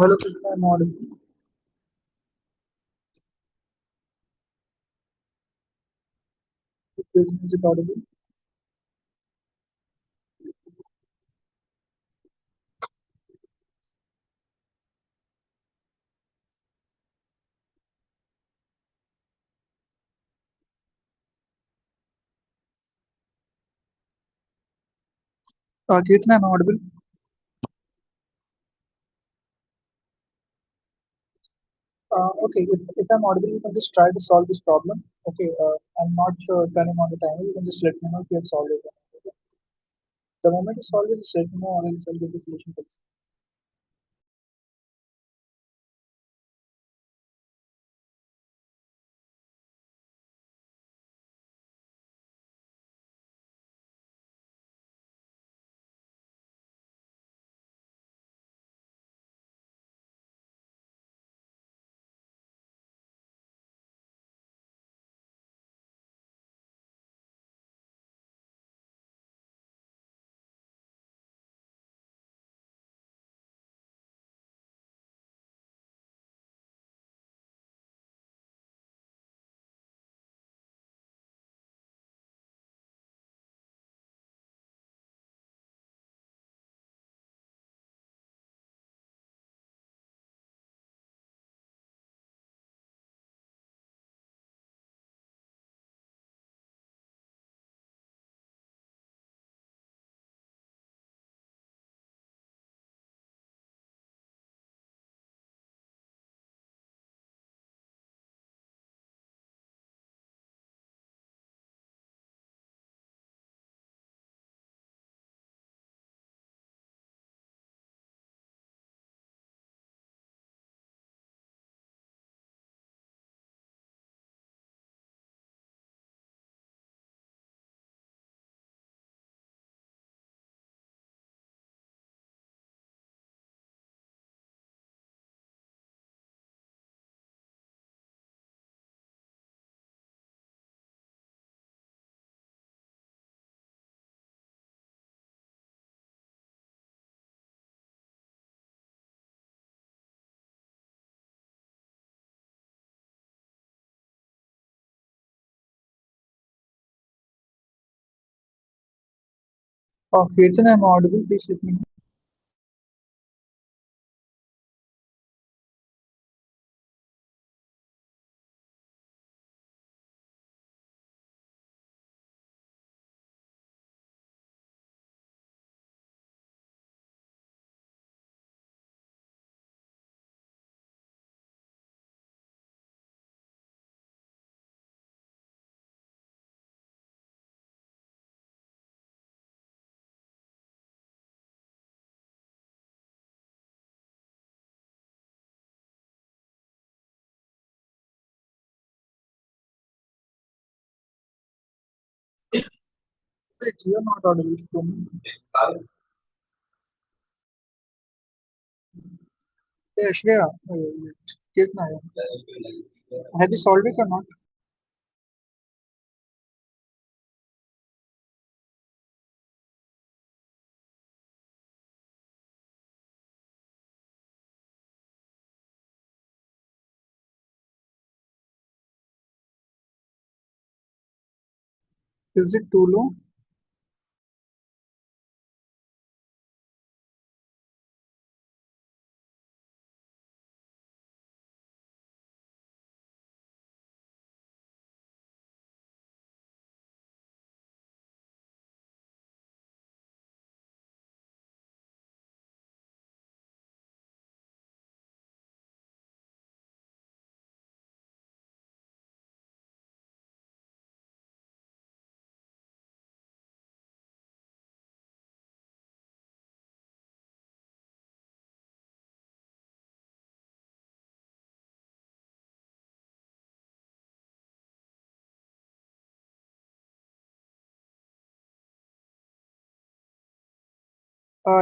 Hello, Krishna, I'm audible. Is it audible? Kirtan, I'm audible. Okay, if I'm audible, you can just try to solve this problem. Okay, I'm not turning on the timer. You can just let me know if you have solved it. Okay. The moment you solve it, just let me know, or else I'll get the solution for this. Kirtan, I'm audible. Please let me know. Wait, you're not audible to me. Yeah, Shreya. Kirtan, I am. Have you solved it or not? Is it too low?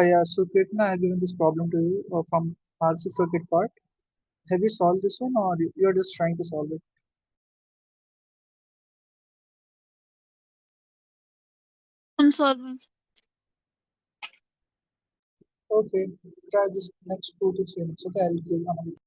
Yeah. So Kirtan, I have given this problem to you from RC circuit part. Have you solved this one, or you're just trying to solve it? I'm solving. Okay, try this next 2 to 3 minutes. Okay, I'll give another.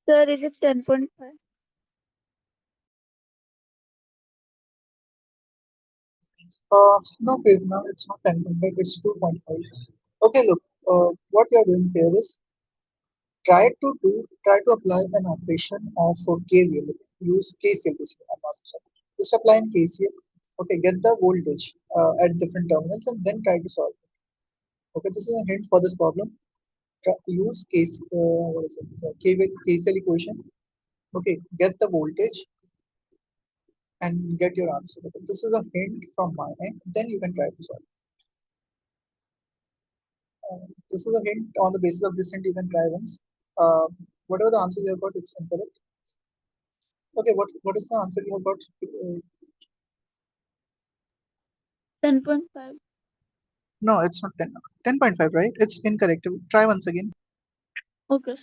Sir, is it 10.5? No, Krishna, it's not 10.5, it's 2.5. Okay, look, what you're doing here is try to apply an operation of KVL. Use KCL basically. I'm not sorry. Just apply in KCL. Okay, get the voltage at different terminals and then try to solve it. Okay, this is a hint for this problem. Use what is it? KCL equation. Okay, get the voltage and get your answer. Okay, this is a hint from my end. Then you can try to solve. This is a hint. On the basis of this hint, you can try once. Uh, whatever the answer you have got, it's incorrect. Okay, what is the answer you have got? 10.5. No, it's not 10. 10.5, right? It's incorrect. Try once again. Okay.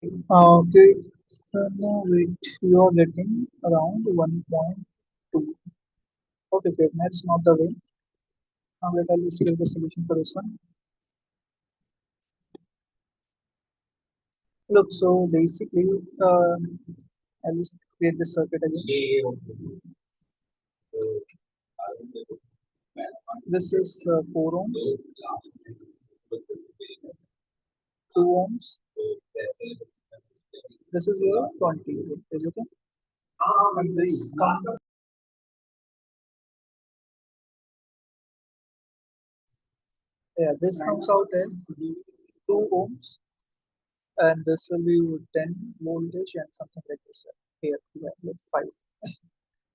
Okay, so now wait, you are getting around 1.2. Okay, great. That's not the way. Now wait, I'll just give the solution for this one. Look, so basically, I'll just create this circuit again. This is 4 ohms, 2 ohms. This is your 20. Is it okay? And this yeah, this comes out as 2 ohms, and this will be 10 voltage and something like this. Here, yeah, like 5.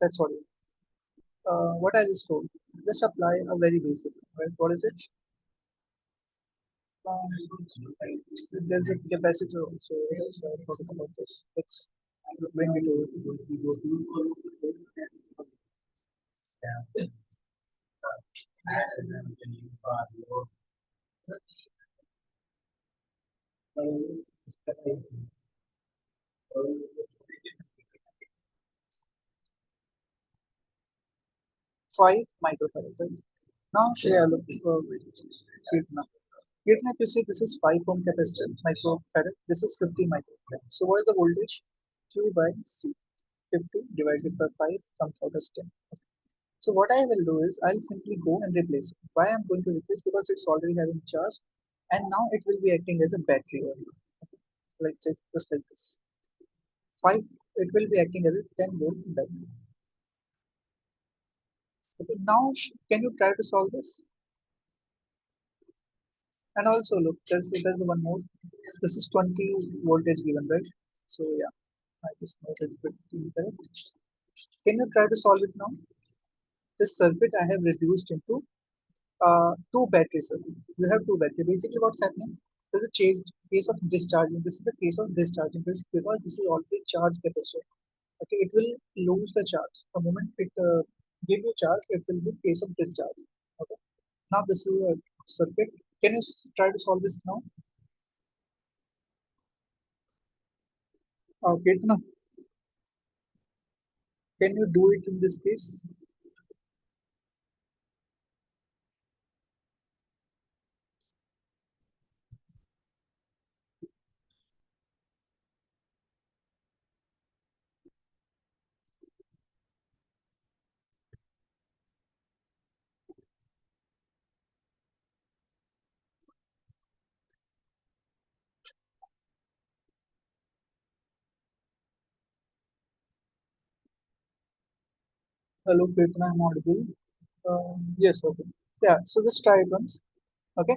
That's what it is. What I just told. Just apply a very basic. Right? What is it? Um, there's a capacitor also. So I forgot about this. Let's bring it over. 5 microfarad. Right? Now, yeah, look, wait now. Here now you see this is 5 ohm capacitor, microfarad. This is 50 microfarad. So what is the voltage? Q by C. 50 divided by 5 comes out as 10. So what I will do is I'll simply go and replace it. Why I'm going to replace? Because it's already having charge, and now it will be acting as a battery only. Like just like this. 5, it will be acting as a 10-volt battery. Okay, now can you try to solve this? And also look, there's one more. This is 20 voltage given, right? So yeah, I just know that's pretty incorrect. Can you try to solve it now? This circuit I have reduced into two battery circuit. You have two battery. Basically, what's happening? There's a change case of discharging. This is a case of discharging this because this is already charged capacitor. Okay, it will lose the charge. The moment it give you charge, it will be case of discharge. Okay. Now this is a circuit. Can you try to solve this now? Okay, now can you do it in this case? Hello, Kirtana, I'm audible. Yes, okay. Yeah, so just try it once. Okay,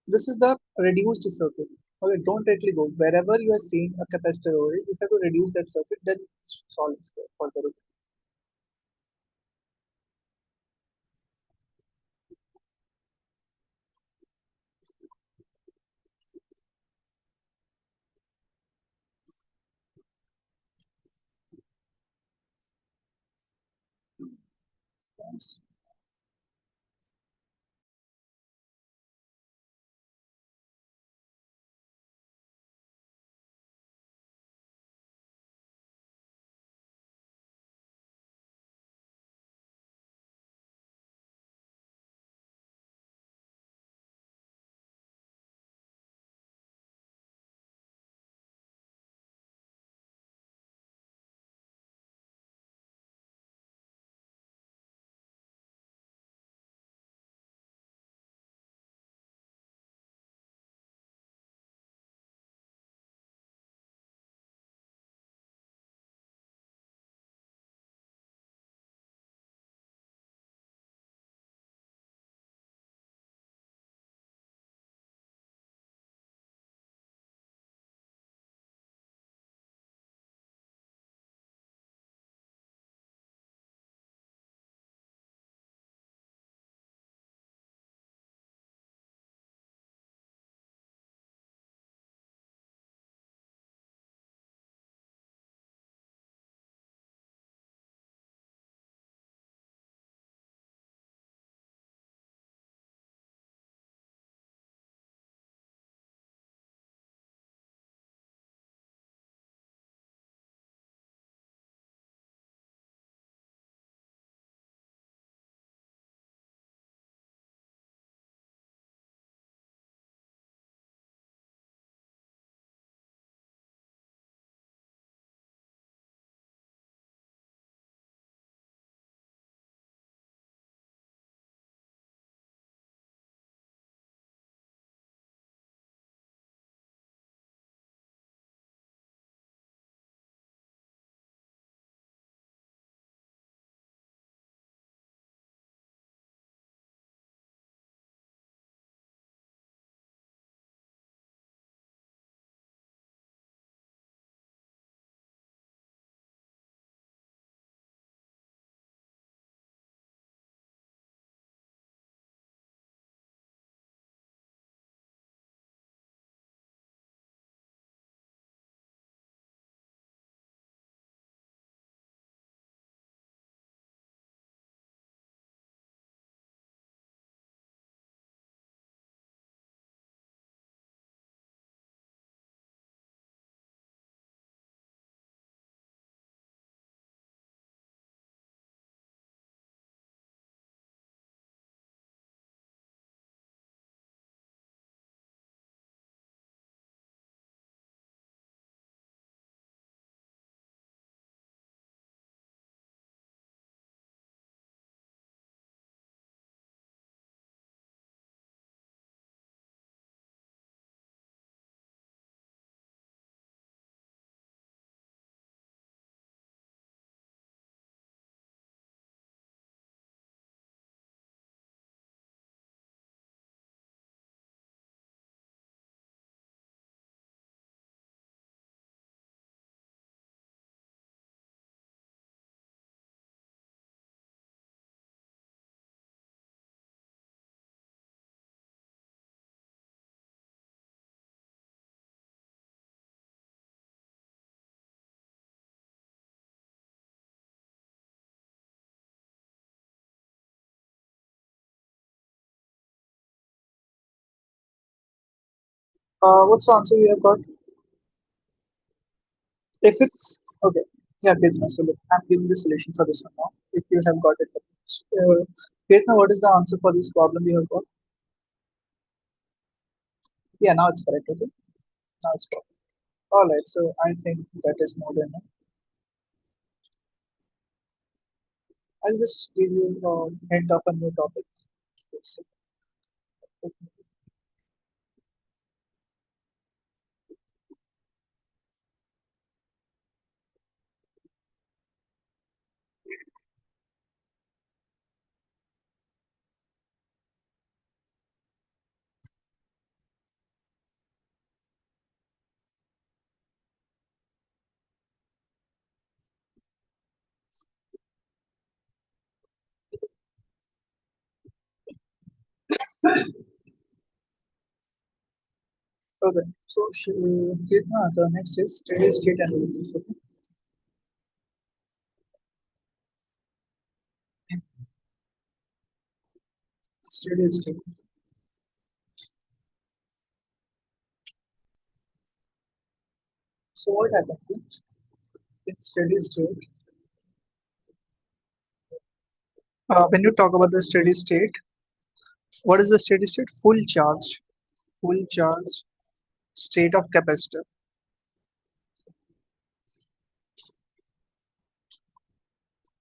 this is the reduced circuit. Okay, don't directly go. Wherever you are seeing a capacitor over it, you have to reduce that circuit, then solve it further. What's the answer we have got? If it's okay, yeah, Krishna. So look, I'm giving the solution for this one now. If you have got it, Krishna, what is the answer for this problem you have got? Yeah, now it's correct. Okay, now it's correct. All right. So I think that is more than enough. I'll just give you a hint of a new topic. It's- Okay. So Krishna, the next is steady state analysis. Okay. Steady state. So what happens in steady state? When you talk about the steady state, what is the steady state? Full charge state of capacitor.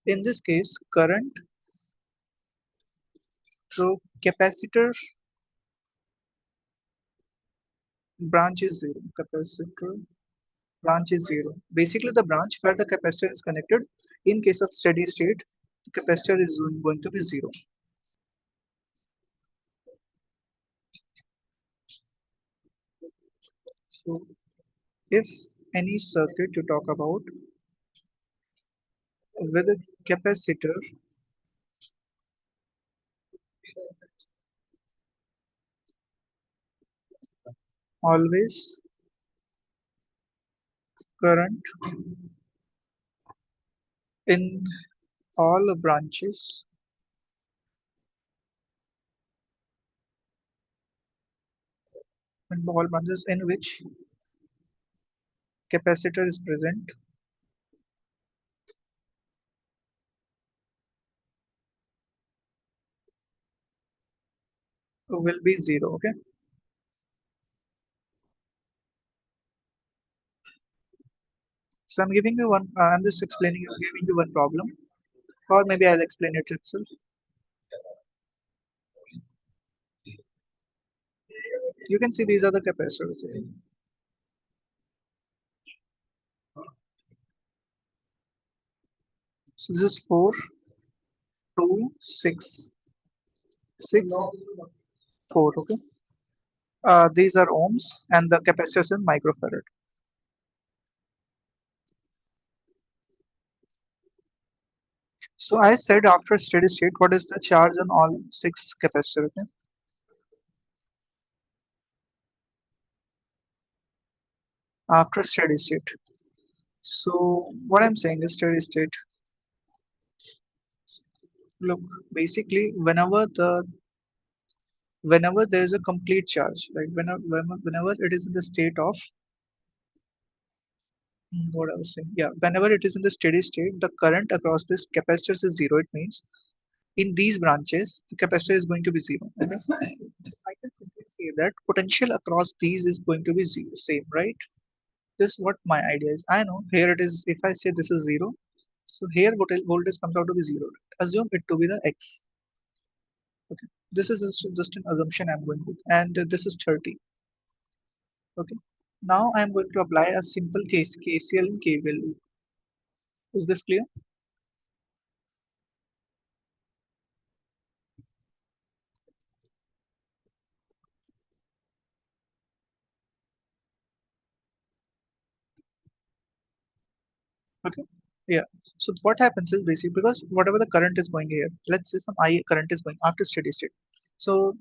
In this case, current through capacitor branch is zero. Capacitor branch is zero. Basically, the branch where the capacitor is connected, in case of steady state, the capacitor is going to be zero. So, if any circuit you talk about with a capacitor always current in all branches in which capacitor is present will be zero. Okay. So I'm giving you one. I'm just giving you one problem, or maybe I'll explain it itself. You can see these are the capacitors. So this is 4, 2, 6, 6, 4. Okay. These are ohms, and the capacitors in microfarad. So I said after steady state, what is the charge on all 6 capacitors? Okay? After steady state. So what I'm saying is steady state. Look, basically, whenever there is a complete charge, like whenever it is in the state of what I was saying, yeah, whenever it is in the steady state, the current across this capacitors is zero. It means in these branches, the capacitor is going to be zero. And then I can simply say that potential across these is going to be zero, same, right? This is what my idea is. I know here it is. If I say this is zero, so here voltage comes out to be zero. Assume it to be the x. Okay, this is just an assumption I'm going with, and this is 30. Okay, now I'm going to apply a simple case KCL and KVL. Is this clear? Okay. Yeah. So what happens is basically because whatever the current is going here, let's say some I current is going after steady state. So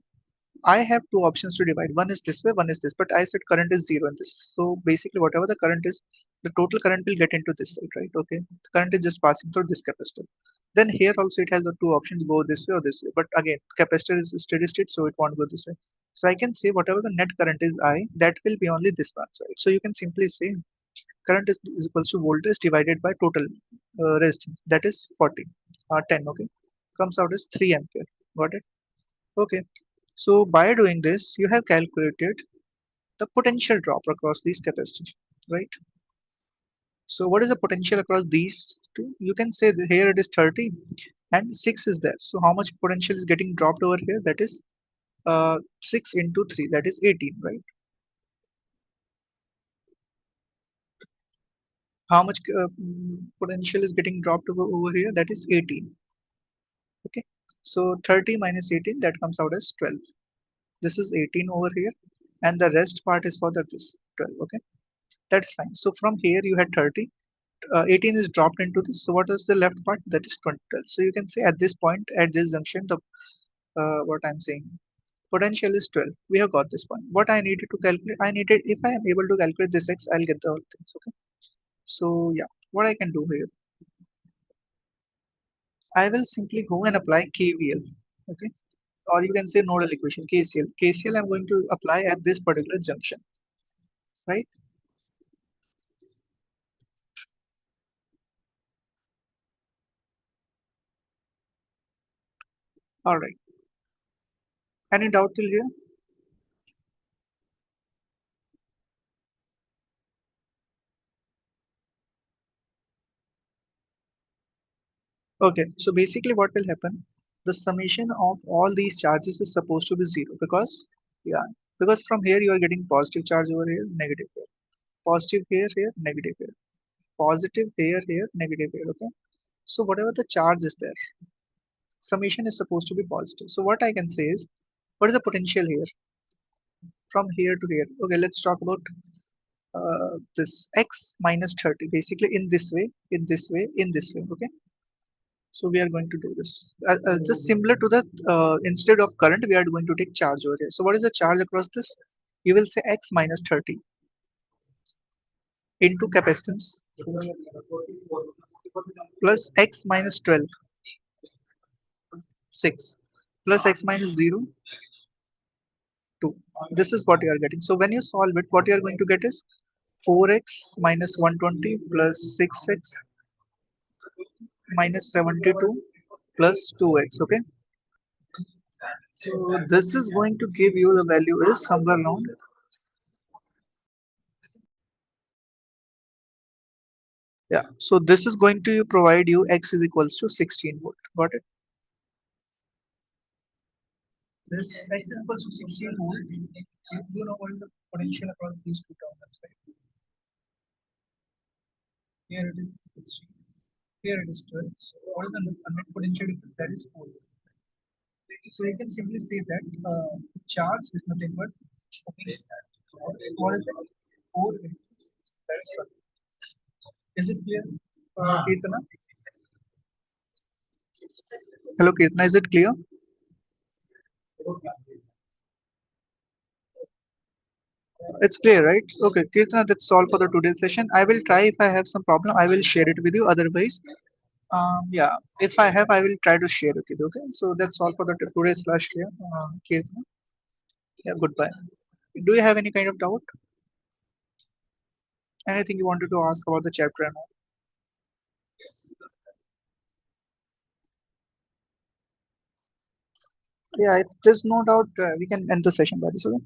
I have two options to divide. One is this way, one is this. But I said current is zero in this. So basically, whatever the current is, the total current will get into this side, right? Okay. The current is just passing through this capacitor. Then here also it has the two options, go this way or this way. But again, capacitor is steady state, so it won't go this way. So I can say whatever the net current is I, that will be only this one side. So you can simply say current is equals to voltage divided by total resistance, that is 40 or 10. Okay, comes out as 3 ampere. Got it? Okay. So by doing this, you have calculated the potential drop across these capacitors, right? So what is the potential across these two? You can say that here it is 30 and 6 is there. So how much potential is getting dropped over here? That is 6 into 3, that is 18, right? How much potential is getting dropped over here? That is 18. Okay. So 30 minus 18, that comes out as 12. This is 18 over here, and the rest part is for the this 12. Okay, that's fine. So from here you had 30. 18 is dropped into this. So what is the left part? That is 20. So you can say at this point, at this junction, the what I'm saying, potential is 12. We have got this point. What I needed to calculate, I needed, if I am able to calculate this x, I'll get the whole things. Okay. So yeah, what I can do here, I will simply go and apply KVL. Okay. Or you can say nodal equation, KCL. KCL I'm going to apply at this particular junction, right? All right. Any doubt till here? Okay, so basically what will happen? The summation of all these charges is supposed to be zero because, yeah, because from here you are getting positive charge over here, negative here, positive here, negative here, positive here, negative here. Okay, so whatever the charge is there, summation is supposed to be positive. So what I can say is, what is the potential here from here to here? Okay, let's talk about this x minus 30. Basically, in this way, in this way, in this way. Okay. So we are going to do this. Just similar to the instead of current, we are going to take charge over here. So what is the charge across this? You will say x minus 30 into capacitance plus x minus 12, 6 plus x minus 0, 2. This is what you are getting. So when you solve it, what you are going to get is 4x minus 120 plus 6x minus 72 plus 2x. Okay. So this is going to give you the value is somewhere around. Yeah, so this is going to provide you x is equals to 16 volt. Got it? This x is equals to 16 volt. If you know what is the potential across these two terminals, right? Here it is 16. Here it is 12. So what is the net potential difference? That is 4 volt. So you can simply say that charge is nothing but what is it? 4 into 6. That is 12. Is this clear? Kirtana? Hello, Kirtana. Is it clear? It's clear, right? Okay, Kirtana, that's all for the today's session. I will try if I have some problem, I will share it with you. Otherwise, yeah, if I have, I will try to share it with you. Okay, so that's all for the today's class here, Kirtana. Yeah, goodbye. Do you have any kind of doubt? Anything you wanted to ask about the chapter and all? Yeah, if there's no doubt, we can end the session by this. Okay, good.